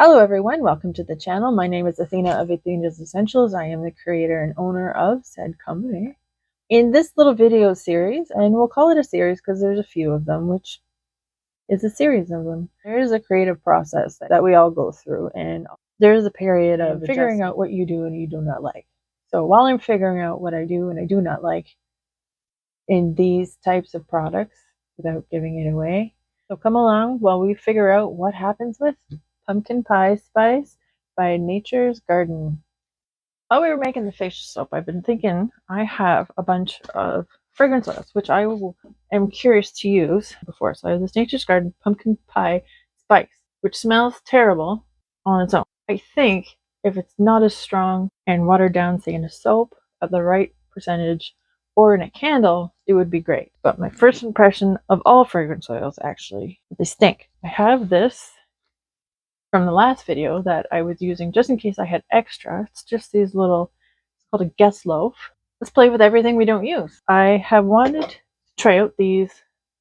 Hello everyone, welcome to the channel. My name is Athena of Athena's Essentials. I am the creator and owner of said company. In this little video series, and we'll call it a series because there's a few of them, which is a series of them, there is a creative process that we all go through, and there is a period of figuring out what you do and you do not like. So while I'm figuring out what I do and I do not like in these types of products without giving it away, so come along while we figure out what happens with Pumpkin Pie Spice by Nature's Garden. While we were making the facial soap, I've been thinking I have a bunch of fragrance oils, which am curious to use before. So I have this Nature's Garden Pumpkin Pie Spice, which smells terrible on its own. I think if it's not as strong and watered down, say in a soap of the right percentage or in a candle, it would be great. But my first impression of all fragrance oils, actually, they stink. I have this from the last video that I was using just in case I had extra. It's just these little, it's called a guest loaf. Let's play with everything we don't use. I have wanted to try out these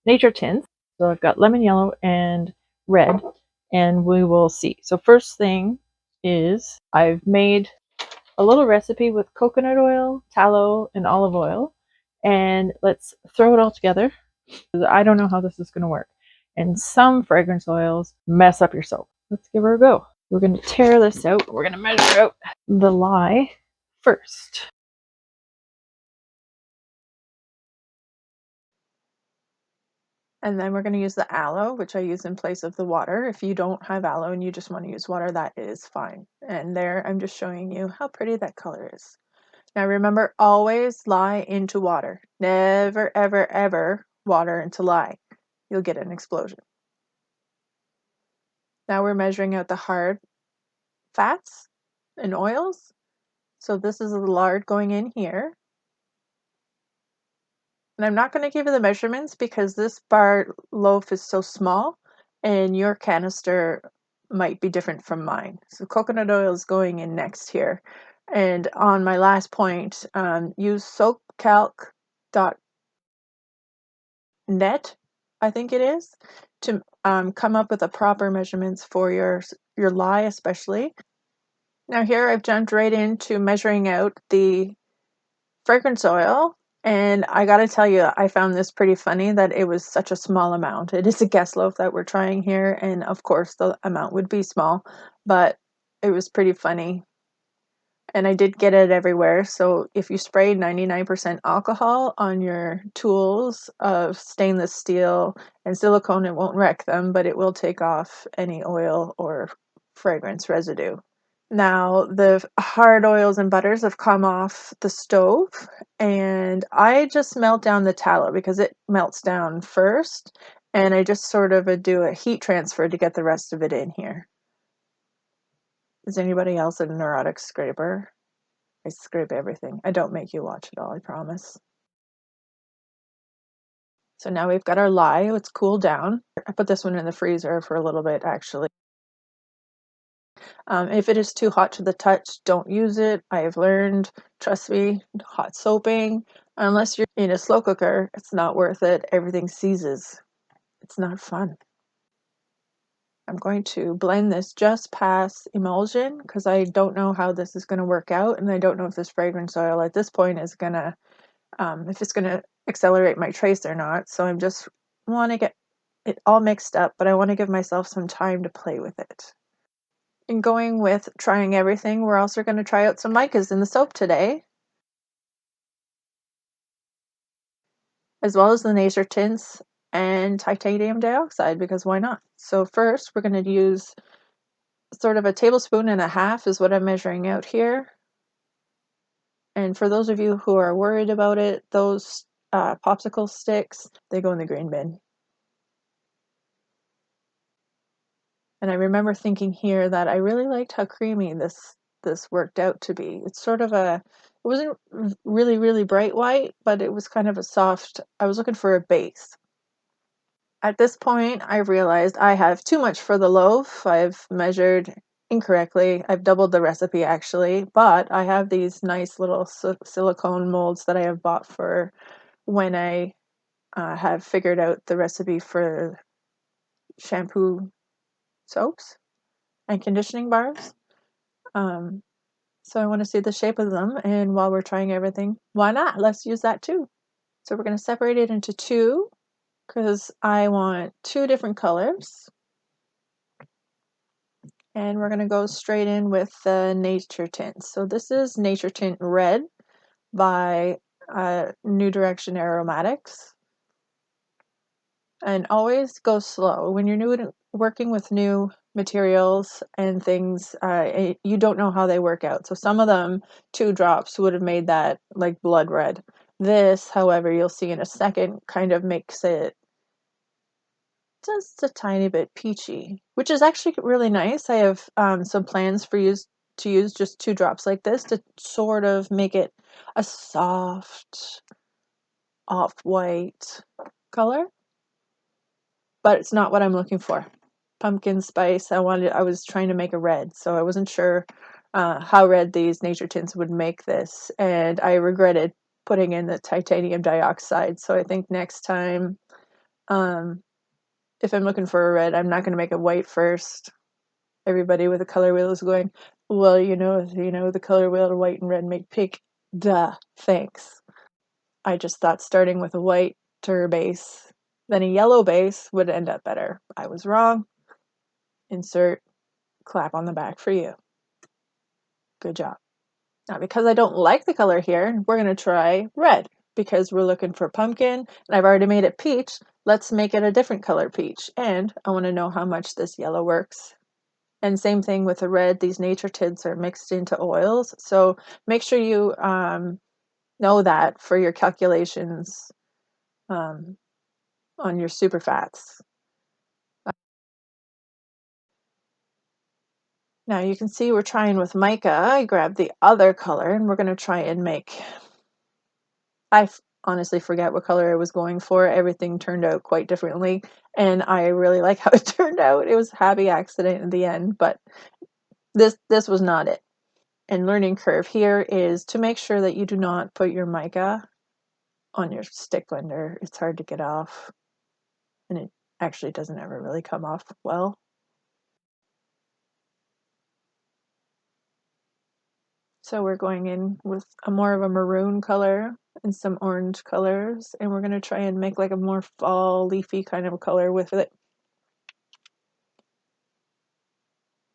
nature tints. So I've got lemon yellow and red, and we will see. So first thing is I've made a little recipe with coconut oil, tallow, and olive oil. And let's throw it all together. I don't know how this is going to work. And some fragrance oils mess up your soap. Let's give her a go. We're going to tear this out. We're going to measure out the lye first. And then we're going to use the aloe, which I use in place of the water. If you don't have aloe and you just want to use water, that is fine. And there, I'm just showing you how pretty that color is. Now remember, always lye into water. Never, ever, ever water into lye. You'll get an explosion. Now we're measuring out the hard fats and oils. So this is the lard going in here. And I'm not going to give you the measurements because this bar loaf is so small and your canister might be different from mine. So coconut oil is going in next here. And on my last point, use soapcalc.net, I think it is, to come up with the proper measurements for your lye especially. Now here I've jumped right into measuring out the fragrance oil, and I gotta tell you, I found this pretty funny that it was such a small amount. It is a guest loaf that we're trying here, and of course the amount would be small, but it was pretty funny. And I did get it everywhere, so if you spray 99% alcohol on your tools of stainless steel and silicone, it won't wreck them, but it will take off any oil or fragrance residue. Now the hard oils and butters have come off the stove, and I just melt down the tallow because it melts down first, and I just sort of do a heat transfer to get the rest of it in here. Is anybody else a neurotic scraper? I scrape everything. I don't make you watch it all, I promise. So now we've got our lye. Let's cool down. I put this one in the freezer for a little bit, actually. If it is too hot to the touch, don't use it. I have learned, trust me, hot soaping, unless you're in a slow cooker, it's not worth it. Everything seizes. It's not fun. I'm going to blend this just past emulsion because I don't know how this is going to work out, and I don't know if this fragrance oil at this point is going to, if it's going to accelerate my trace or not. So I'm just want to get it all mixed up, but I want to give myself some time to play with it. In going with trying everything, we're also going to try out some micas in the soap today, as well as the nature tints and titanium dioxide, because why not? So first we're going to use sort of a tablespoon and a half is what I'm measuring out here. And for those of you who are worried about it, those popsicle sticks, they go in the green bin. And I remember thinking here that I really liked how creamy this worked out to be. It's sort of it wasn't really, really bright white, but it was kind of a soft, I was looking for a base. At this point, I realized I have too much for the loaf. I've measured incorrectly. I've doubled the recipe actually, but I have these nice little silicone molds that I have bought for when I have figured out the recipe for shampoo soaps. and conditioning bars. So I want to see the shape of them, and while we're trying everything, why not? Let's use that too. So we're going to separate it into two because I want two different colors. And we're going to go straight in with the Nature Tint. So this is Nature Tint Red by New Direction Aromatics. And always go slow. When you're working with new materials and things, you don't know how they work out. So some of them, 2 drops would have made that like blood red. This, however, you'll see in a second, kind of makes it just a tiny bit peachy, which is actually really nice. I have some plans for to use just 2 drops like this to sort of make it a soft off-white color. But it's not what I'm looking for. Pumpkin spice. I was trying to make a red, so I wasn't sure how red these nature tints would make this, and I regretted putting in the titanium dioxide. So I think next time, if I'm looking for a red, I'm not going to make it white first. Everybody with a color wheel is going, well, the color wheel white and red make pink. Duh, thanks. I just thought starting with a whiter base, then a yellow base would end up better. I was wrong. Insert clap on the back for you. Good job. Now, because I don't like the color here, we're going to try red because we're looking for pumpkin, and I've already made it peach. Let's make it a different color peach, and I want to know how much this yellow works. And same thing with the red. These nature tints are mixed into oils, so make sure you know that for your calculations on your superfats. Now you can see we're trying with mica. I grabbed the other color and we're going to try and make, I honestly forget what color I was going for. Everything turned out quite differently and I really like how it turned out. It was a happy accident in the end, but this was not it. And learning curve here is to make sure that you do not put your mica on your stick blender. It's hard to get off and it actually doesn't ever really come off well. So we're going in with a more of a maroon color and some orange colors, and we're going to try and make like a more fall leafy kind of a color with it.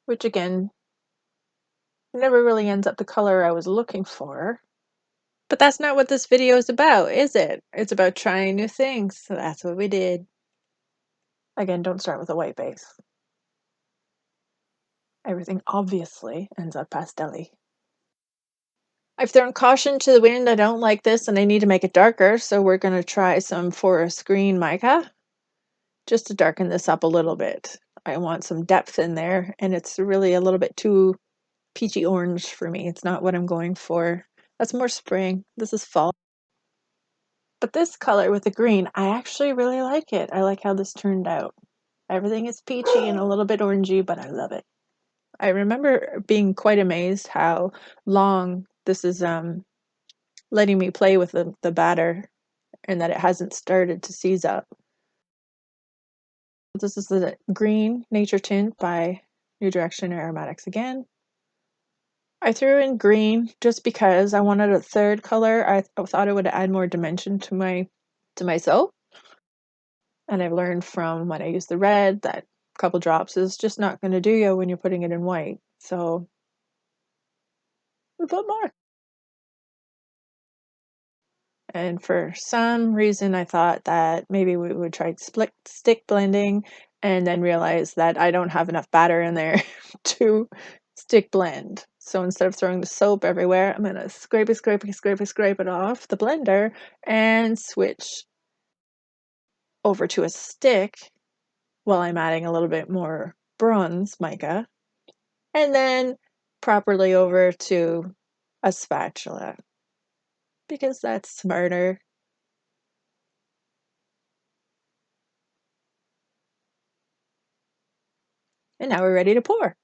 Which again, never really ends up the color I was looking for. But that's not what this video is about, is it? It's about trying new things, so that's what we did. Again, don't start with a white base. Everything obviously ends up pastel-y. I've thrown caution to the wind. I don't like this and I need to make it darker, so we're going to try some forest green mica just to darken this up a little bit. I want some depth in there, and it's really a little bit too peachy orange for me. It's not what I'm going for. That's more spring. This is fall. But this color with the green, I actually really like it. I like how this turned out. Everything is peachy and a little bit orangey, but I love it. I remember being quite amazed how long this is letting me play with the batter and that it hasn't started to seize up. This is the green Nature Tint by New Direction Aromatics again. I threw in green just because I wanted a third color. I thought it would add more dimension to my soap. And I've learned from when I use the red that a couple drops is just not going to do you when you're putting it in white. So we put more. And for some reason, I thought that maybe we would try stick blending and then realize that I don't have enough batter in there to stick blend. So instead of throwing the soap everywhere, I'm going to scrape it off the blender and switch over to a stick while I'm adding a little bit more bronze mica, and then properly over to a spatula because that's smarter. And now we're ready to pour.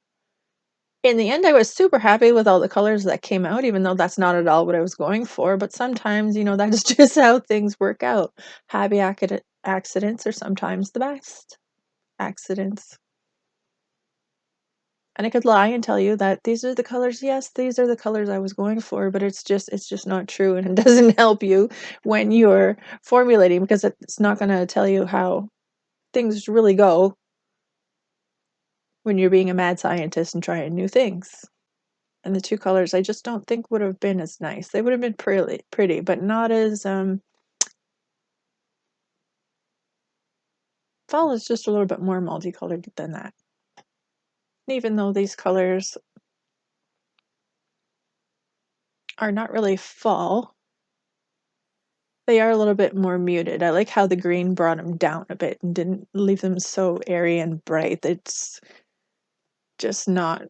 In the end, I was super happy with all the colors that came out, even though that's not at all what I was going for. But sometimes, that is just how things work out. Happy accidents are sometimes the best accidents. And I could lie and tell you that these are the colors. Yes, these are the colors I was going for, but it's just not true, and it doesn't help you when you're formulating, because it's not going to tell you how things really go when you're being a mad scientist and trying new things. And the two colors I just don't think would have been as nice. They would have been pretty, but not as fall is just a little bit more multicolored than that. Even though these colors are not really fall, they are a little bit more muted. I like how the green brought them down a bit and didn't leave them so airy and bright. It's just not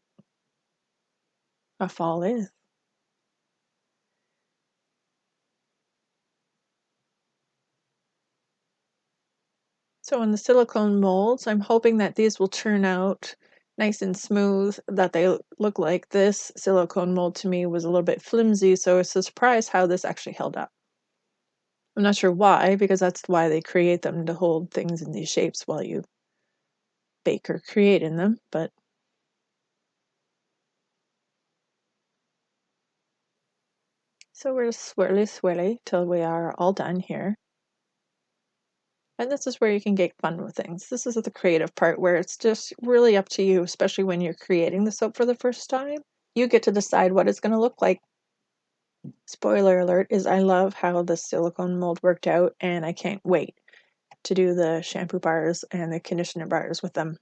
a fall is. So in the silicone molds, I'm hoping that these will turn out nice and smooth, that they look like this silicone mold to me was a little bit flimsy, so it's a surprise how this actually held up. I'm not sure why, because that's why they create them, to hold things in these shapes while you bake or create in them, but so we're swirly till we are all done here. And this is where you can get fun with things. This is the creative part where it's just really up to you, especially when you're creating the soap for the first time. You get to decide what it's going to look like. Spoiler alert is I love how the silicone mold worked out, and I can't wait to do the shampoo bars and the conditioner bars with them.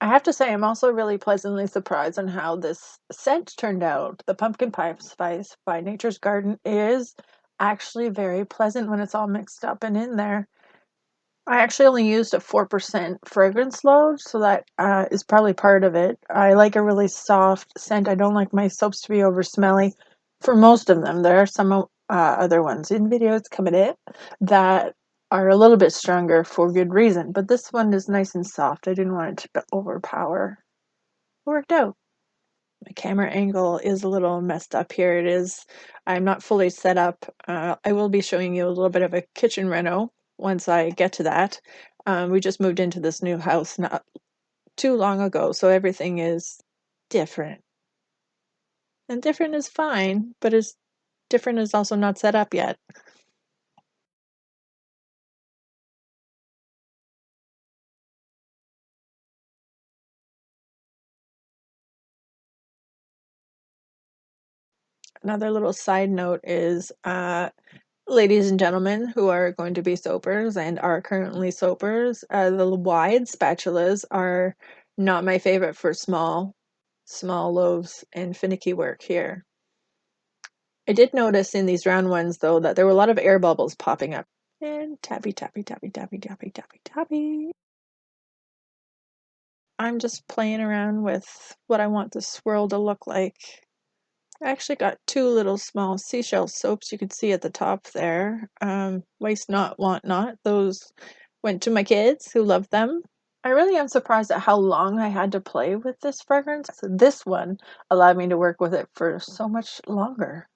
I have to say, I'm also really pleasantly surprised on how this scent turned out. The pumpkin pie spice by Nature's Garden is actually very pleasant when it's all mixed up and in there. I actually only used a 4% fragrance load, so that is probably part of it. I like a really soft scent. I don't like my soaps to be over smelly. For most of them, there are some other ones in videos coming in that are a little bit stronger for good reason, but this one is nice and soft. I didn't want it to overpower. It worked out. My camera angle is a little messed up here. It is, I'm not fully set up. I will be showing you a little bit of a kitchen reno once I get to that. We just moved into this new house not too long ago, so everything is different. And different is fine, but is different is also not set up yet. Another little side note is ladies and gentlemen who are going to be soapers and are currently soapers, the wide spatulas are not my favorite for small loaves and finicky work here. I did notice in these round ones, though, that there were a lot of air bubbles popping up. And tappy, tappy, tappy, tappy, tappy, tappy, tappy. I'm just playing around with what I want the swirl to look like. I actually got two little small seashell soaps you can see at the top there. Waste not, want not. Those went to my kids who loved them. I really am surprised at how long I had to play with this fragrance. This one allowed me to work with it for so much longer.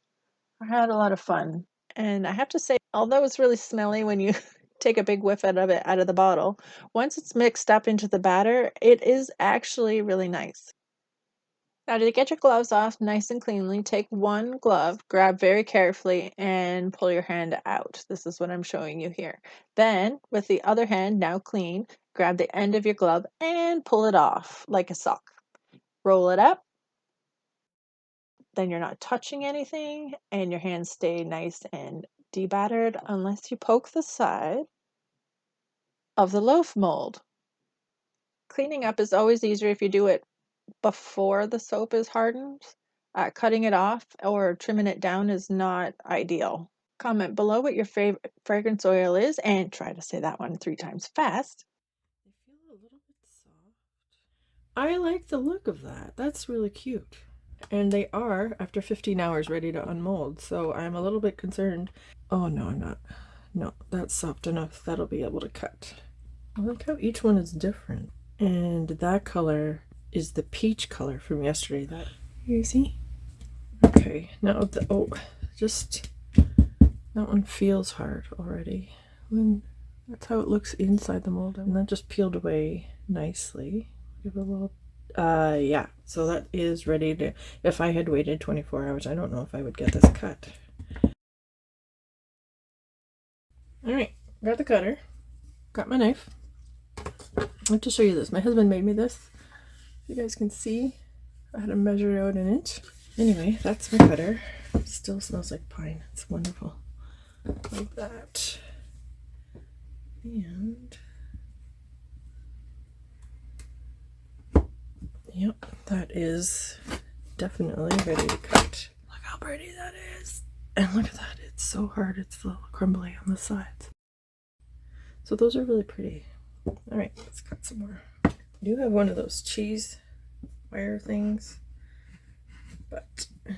I had a lot of fun. And I have to say, although it's really smelly when you take a big whiff out of it out of the bottle, once it's mixed up into the batter, it is actually really nice. Now, to get your gloves off nice and cleanly, take one glove, grab very carefully, and pull your hand out. This is what I'm showing you here. Then, with the other hand, now clean, grab the end of your glove and pull it off like a sock. Roll it up. Then you're not touching anything, and your hands stay nice and debattered unless you poke the side of the loaf mold. Cleaning up is always easier if you do it before the soap is hardened. Cutting it off or trimming it down is not ideal. Comment below what your favorite fragrance oil is and try to say that one 3 times fast. They feel a little bit soft. I like the look of that. That's really cute. And they are, after 15 hours, ready to unmold. So I'm a little bit concerned. Oh, no, I'm not. No, that's soft enough. That'll be able to cut. I like how each one is different. And that color is the peach color from yesterday. That you see? Okay, now just that one feels hard already. That's how it looks inside the mold, and that just peeled away nicely. Give it a little Yeah, so that is ready to, if I had waited 24 hours, I don't know if I would get this cut. All right, got the cutter, got my knife. I have to show you this. My husband made me this. You guys can see, I had to measure it out an inch. Anyway, that's my cutter. It still smells like pine. It's wonderful. Like that. And yep, that is definitely ready to cut. Look how pretty that is. And look at that, it's so hard, it's a little crumbly on the sides. So those are really pretty. All right, let's cut some more. I do have one of those cheese wire things, but I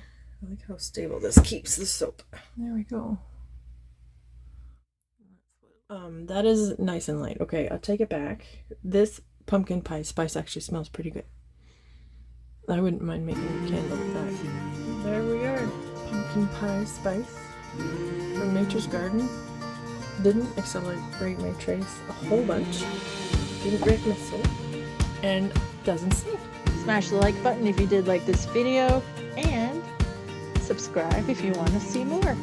like how stable this keeps the soap. There we go. That is nice and light. Okay, I'll take it back. This pumpkin pie spice actually smells pretty good. I wouldn't mind making a candle with that. There we are. Pumpkin pie spice from Nature's Garden. Didn't accelerate my trace a whole bunch. Didn't break my soap. And doesn't stink. Smash the like button if you did like this video, and subscribe if you want to see more.